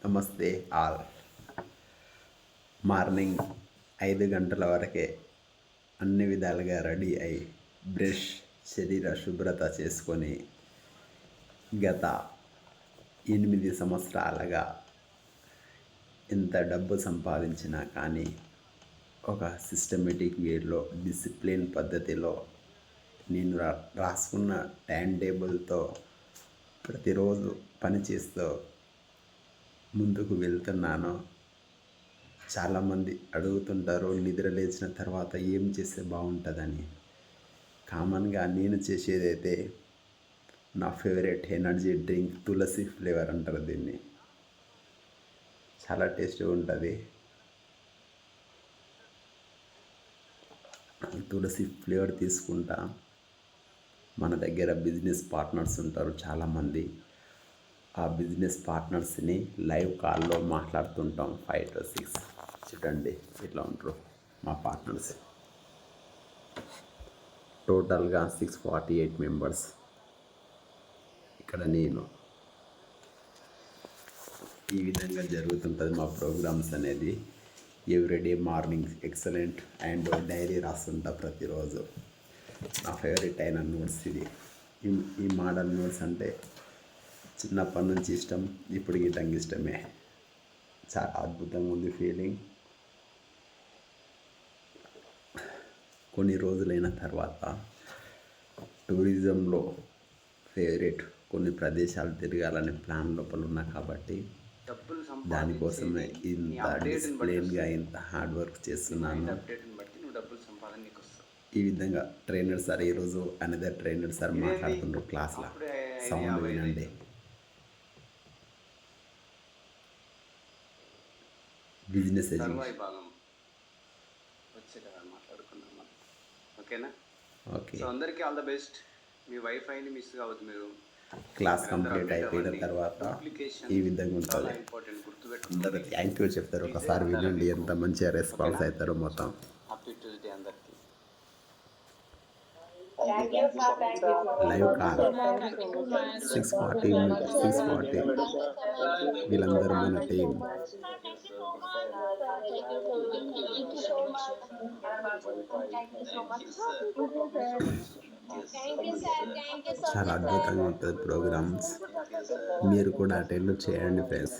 నమస్తే all. Morning 5 గంటల వరకే అన్ని విధాలుగా రెడీ అయి బ్రష్, శరీర శుభ్రత చేసుకొని గత 8 సంవత్సరాలుగా ఎంత డబ్బు సంపాదించినా కానీ ఒక సిస్టమేటిక్ వేలో డిసిప్లిన్ పద్ధతిలో నేను రాసుకున్న టైం టేబుల్తో ప్రతిరోజు పనిచేస్తూ ముందుకు వెళ్తున్నాను. చాలామంది అడుగుతుంటారు నిద్ర లేచిన తర్వాత ఏం చేస్తే బాగుంటుందని. కామన్గా నేను చేసేదైతే నా ఫేవరెట్ ఎనర్జీ డ్రింక్ తులసి ఫ్లేవర్ అంటారు దీన్ని. చాలా టేస్ట్గా ఉంటుంది. తులసి ఫ్లేవర్ తీసుకుంటా. మన దగ్గర బిజినెస్ పార్ట్నర్స్ ఉంటారు చాలామంది. ఆ బిజినెస్ పార్ట్నర్స్ని లైవ్ కాల్లో మాట్లాడుతుంటాం 5 to 6. చూడండి ఇట్లా ఉంటారు మా పార్ట్నర్స్. టోటల్గా 648 మెంబర్స్. ఇక్కడ నేను. ఈ విధంగా జరుగుతుంటుంది మా ప్రోగ్రామ్స్ అనేది. Everyday morning excellent and diary రాస్తుంటా ప్రతిరోజు. నా ఫేవరెట్ అయిన నోట్స్ ఇది. ఈ మోడల్ నోట్స్ అంటే చిన్నప్పటి నుంచి ఇష్టం, ఇప్పుడు గిట్టంగా ఇష్టమే. చాలా అద్భుతంగా ఉంది ఫీలింగ్. కొన్ని రోజులైన తర్వాత టూరిజంలో ఫేవరెట్ కొన్ని ప్రదేశాలు తిరగాలనే ప్లాన్ లోపల ఉన్నా కాబట్టి దానికోసమే ఇంత డిసిప్లిన్గా ఇంత హార్డ్ వర్క్ చేస్తున్నాను. ఈ విధంగా ట్రైనర్ సార్ ఈరోజు అనదర్ ట్రైనర్ సార్ మాట్లాడుతుండ్రు క్లాస్లో. సౌండ్ వినండి. బిజినెస్ ఓకేనా? ఓకే. సో అందరికీ ఆల్ ద బెస్ట్. మీ వైఫైని మిస్ కావద్దు మీరు. క్లాస్ కంప్లీట్ అయిపోయిన తర్వాత ఈ విధంగా ఉంటుంది. అందరూ థ్యాంక్ యూ చెప్తారు. ఒకసారి వినండి ఎంత మంచిగా రెస్పాన్స్ అవుతారో మొత్తం. హ్యాపీ ట్యూస్డే అందరికీ. లైవ్ కాల్ 640 వీళ్ళందరూ మన టీం. చాలా అద్భుతంగా ఉంటుంది ప్రోగ్రామ్స్. మీరు కూడా అటెండ్ చేయండి ఫ్రెండ్స్.